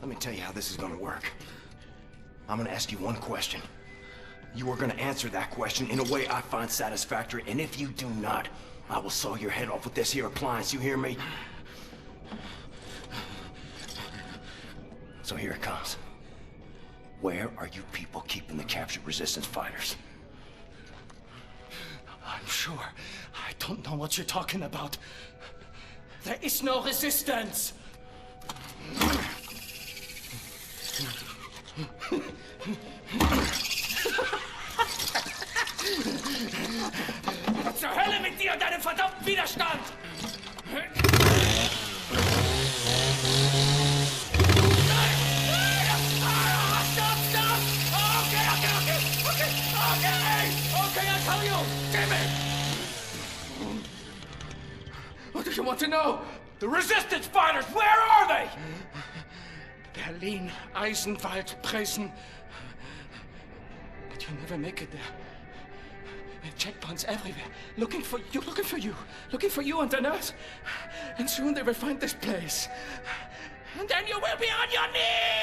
Let me tell you how this is gonna work. I'm gonna ask you one question. You are gonna answer that question in a way I find satisfactory, and if you do not, I will saw your head off with this here appliance, you hear me? So here it comes. Where are you people keeping the captured resistance fighters? I'm sure. I don't know what you're talking about. There is no resistance! Zur Hölle mit dir und deinem verdammten Widerstand! Okay, I'll tell you! Damn it! What do you want to know? The resistance fighters, where are they? Berlin, Eisenwald, Presen. But you'll never make it there. There are checkpoints everywhere. Looking for you and the nurse. And soon they will find this place. And then you will be on your knees!